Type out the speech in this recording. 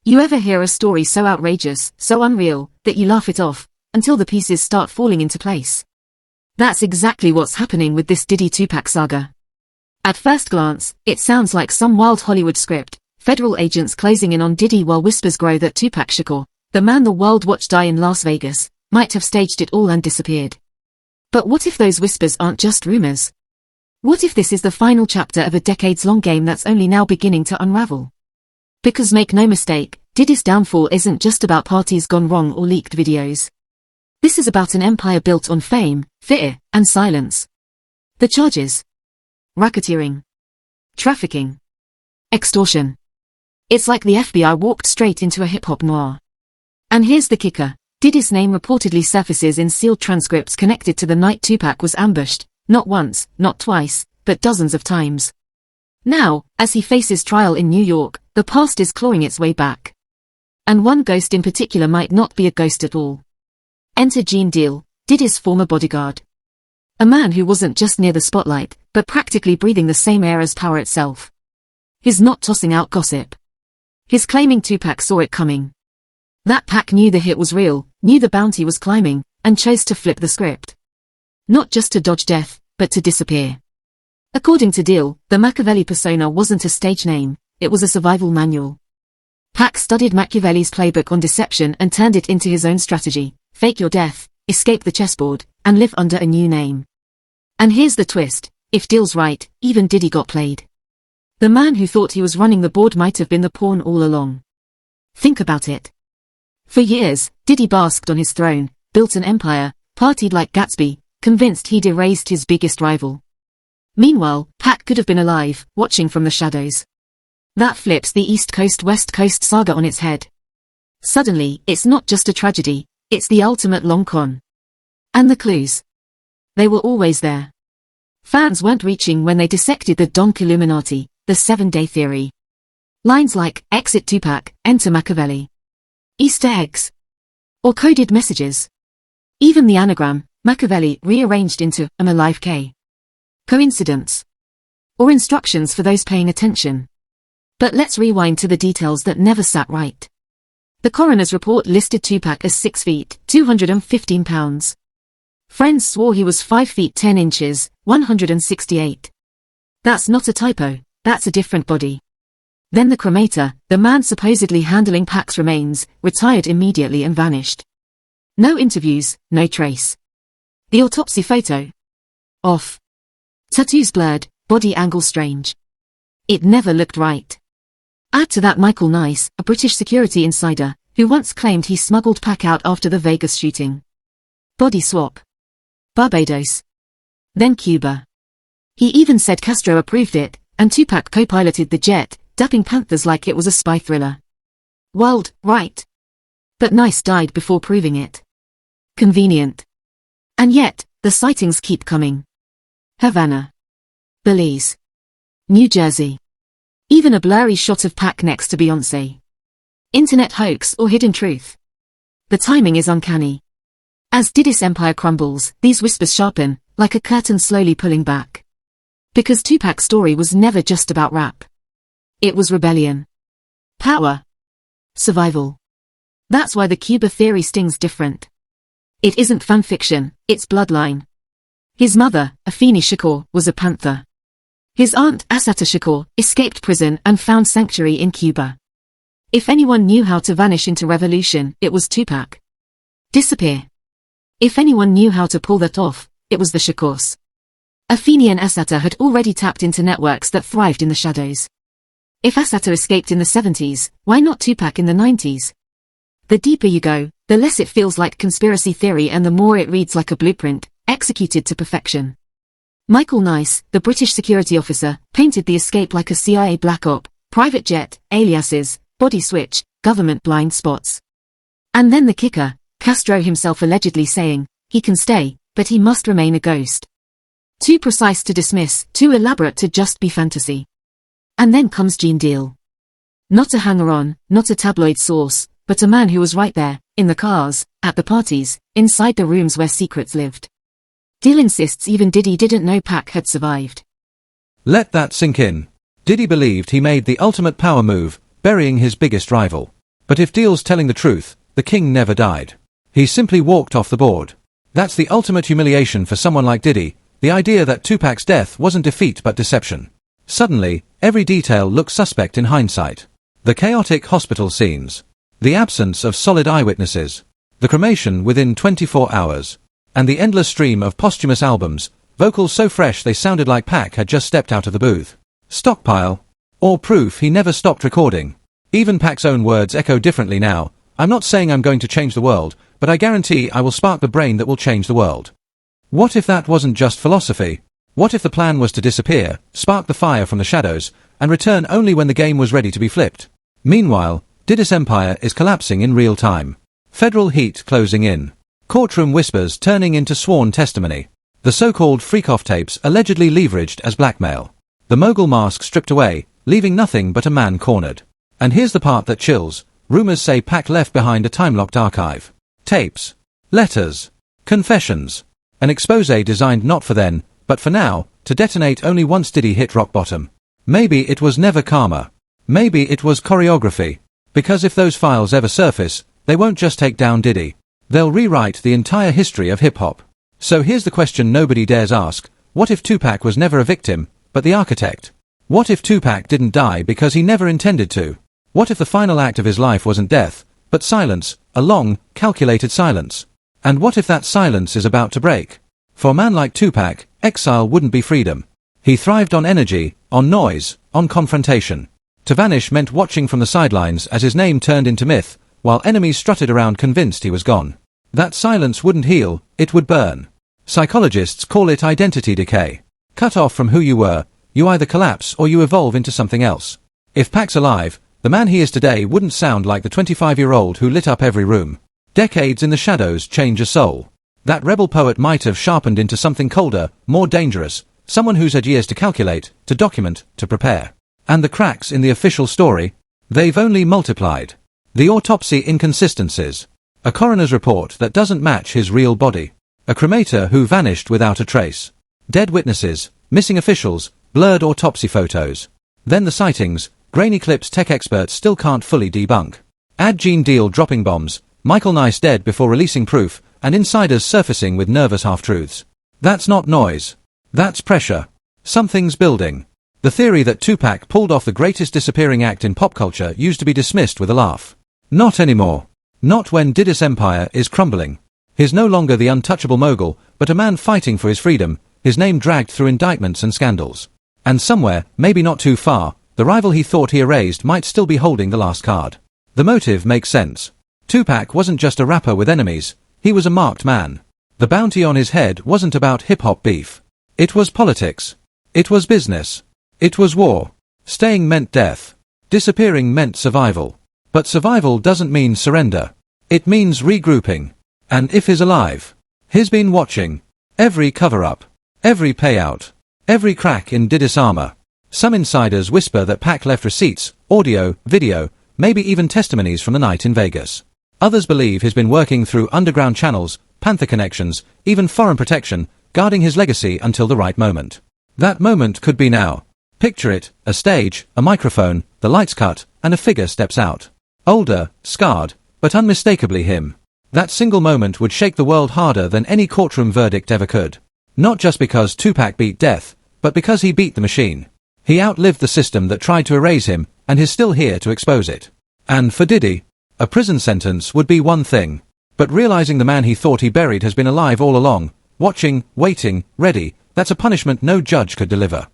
You ever hear a story so outrageous, so unreal, that you laugh it off, until the pieces start falling into place? That's exactly what's happening with this Diddy Tupac saga. At first glance, it sounds like some wild Hollywood script, federal agents closing in on Diddy while whispers grow that Tupac Shakur, the man the world watched die in Las Vegas, might have staged it all and disappeared. But what if those whispers aren't just rumors? What if this is the final chapter of a decades-long game that's only now beginning to unravel? Because make no mistake, Diddy's downfall isn't just about parties gone wrong or leaked videos. This is about an empire built on fame, fear, and silence. The charges: racketeering, trafficking, extortion. It's like the FBI walked straight into a hip-hop noir. And here's the kicker. Diddy's name reportedly surfaces in sealed transcripts connected to the night Tupac was ambushed, not once, not twice, but dozens of times. Now, as he faces trial in New York, the past is clawing its way back. And one ghost in particular might not be a ghost at all. Enter Gene Deal, Diddy's former bodyguard. A man who wasn't just near the spotlight, but practically breathing the same air as power itself. He's not tossing out gossip. He's claiming Tupac saw it coming. That Pac knew the hit was real, knew the bounty was climbing, and chose to flip the script. Not just to dodge death, but to disappear. According to Deal, the Machiavelli persona wasn't a stage name, it was a survival manual. Pac studied Machiavelli's playbook on deception and turned it into his own strategy: fake your death, escape the chessboard, and live under a new name. And here's the twist: if Deal's right, even Diddy got played. The man who thought he was running the board might have been the pawn all along. Think about it. For years, Diddy basked on his throne, built an empire, partied like Gatsby, convinced he'd erased his biggest rival. Meanwhile, Pac could have been alive, watching from the shadows. That flips the East Coast-West Coast saga on its head. Suddenly, it's not just a tragedy, it's the ultimate long con. And the clues? They were always there. Fans weren't reaching when they dissected the Donk Illuminati, the 7-day theory. Lines like, exit Tupac, enter Machiavelli. Easter eggs. Or coded messages. Even the anagram, Machiavelli, rearranged into, I'm alive K. Coincidence? Or instructions for those paying attention? But let's rewind to the details that never sat right. The coroner's report listed Tupac as 6 feet, 215 pounds. Friends swore he was 5 feet 10 inches, 168. That's not a typo, that's a different body. Then the cremator, the man supposedly handling Pac's remains, retired immediately and vanished. No interviews, no trace. The autopsy photo? Off. Tattoos blurred, body angle strange. It never looked right. Add to that Michael Nice, a British security insider, who once claimed he smuggled Pac out after the Vegas shooting. Body swap. Barbados. Then Cuba. He even said Castro approved it, and Tupac co-piloted the jet, dapping Panthers like it was a spy thriller. Wild, right? But Nice died before proving it. Convenient. And yet, the sightings keep coming. Havana. Belize. New Jersey. Even a blurry shot of Pac next to Beyoncé. Internet hoax or hidden truth? The timing is uncanny. As Diddy's empire crumbles, these whispers sharpen, like a curtain slowly pulling back. Because Tupac's story was never just about rap. It was rebellion. Power. Survival. That's why the Cuba theory stings different. It isn't fan fiction, it's bloodline. His mother, Afeni Shakur, was a Panther. His aunt, Assata Shakur, escaped prison and found sanctuary in Cuba. If anyone knew how to vanish into revolution, it was Tupac. Disappear. If anyone knew how to pull that off, it was the Shakurs. Afeni and Assata had already tapped into networks that thrived in the shadows. If Assata escaped in the 70s, why not Tupac in the 90s? The deeper you go, the less it feels like conspiracy theory and the more it reads like a blueprint, executed to perfection. Michael Nice, the British security officer, painted the escape like a CIA black op, private jet, aliases, body switch, government blind spots. And then the kicker, Castro himself allegedly saying, he can stay, but he must remain a ghost. Too precise to dismiss, too elaborate to just be fantasy. And then comes Gene Deal. Not a hanger-on, not a tabloid source, but a man who was right there, in the cars, at the parties, inside the rooms where secrets lived. Deal insists even Diddy didn't know Pac had survived. Let that sink in. Diddy believed he made the ultimate power move, burying his biggest rival. But if Deal's telling the truth, the king never died. He simply walked off the board. That's the ultimate humiliation for someone like Diddy, the idea that Tupac's death wasn't defeat but deception. Suddenly, every detail looks suspect in hindsight. The chaotic hospital scenes. The absence of solid eyewitnesses. The cremation within 24 hours. And the endless stream of posthumous albums, vocals so fresh they sounded like Pac had just stepped out of the booth. Stockpile. Or proof he never stopped recording. Even Pac's own words echo differently now. I'm not saying I'm going to change the world, but I guarantee I will spark the brain that will change the world. What if that wasn't just philosophy? What if the plan was to disappear, spark the fire from the shadows, and return only when the game was ready to be flipped? Meanwhile, Diddy's empire is collapsing in real time. Federal heat closing in. Courtroom whispers turning into sworn testimony. The so-called freak-off tapes allegedly leveraged as blackmail. The mogul mask stripped away, leaving nothing but a man cornered. And here's the part that chills. Rumors say Pac left behind a time-locked archive. Tapes. Letters. Confessions. An expose designed not for then, but for now, to detonate only once Diddy hit rock bottom. Maybe it was never karma. Maybe it was choreography. Because if those files ever surface, they won't just take down Diddy. They'll rewrite the entire history of hip-hop. So here's the question nobody dares ask. What if Tupac was never a victim, but the architect? What if Tupac didn't die because he never intended to? What if the final act of his life wasn't death, but silence, a long, calculated silence? And what if that silence is about to break? For a man like Tupac, exile wouldn't be freedom. He thrived on energy, on noise, on confrontation. To vanish meant watching from the sidelines as his name turned into myth, while enemies strutted around convinced he was gone. That silence wouldn't heal, it would burn. Psychologists call it identity decay. Cut off from who you were, you either collapse or you evolve into something else. If Pac's alive, the man he is today wouldn't sound like the 25-year-old who lit up every room. Decades in the shadows change a soul. That rebel poet might have sharpened into something colder, more dangerous, someone who's had years to calculate, to document, to prepare. And the cracks in the official story? They've only multiplied. The autopsy inconsistencies. A coroner's report that doesn't match his real body. A cremator who vanished without a trace. Dead witnesses, missing officials, blurred autopsy photos. Then the sightings, grainy clips tech experts still can't fully debunk. Add Gene Deal dropping bombs, Michael Nice dead before releasing proof, and insiders surfacing with nervous half-truths. That's not noise. That's pressure. Something's building. The theory that Tupac pulled off the greatest disappearing act in pop culture used to be dismissed with a laugh. Not anymore. Not when Diddy's empire is crumbling. He's no longer the untouchable mogul, but a man fighting for his freedom, his name dragged through indictments and scandals. And somewhere, maybe not too far, the rival he thought he erased might still be holding the last card. The motive makes sense. Tupac wasn't just a rapper with enemies, he was a marked man. The bounty on his head wasn't about hip-hop beef. It was politics. It was business. It was war. Staying meant death. Disappearing meant survival. But survival doesn't mean surrender. It means regrouping. And if he's alive, he's been watching. Every cover-up. Every payout. Every crack in Diddy's armor. Some insiders whisper that Pac left receipts, audio, video, maybe even testimonies from the night in Vegas. Others believe he's been working through underground channels, Panther connections, even foreign protection, guarding his legacy until the right moment. That moment could be now. Picture it, a stage, a microphone, the lights cut, and a figure steps out. Older, scarred, but unmistakably him. That single moment would shake the world harder than any courtroom verdict ever could. Not just because Tupac beat death, but because he beat the machine. He outlived the system that tried to erase him, and is still here to expose it. And for Diddy, a prison sentence would be one thing. But realizing the man he thought he buried has been alive all along, watching, waiting, ready, that's a punishment no judge could deliver.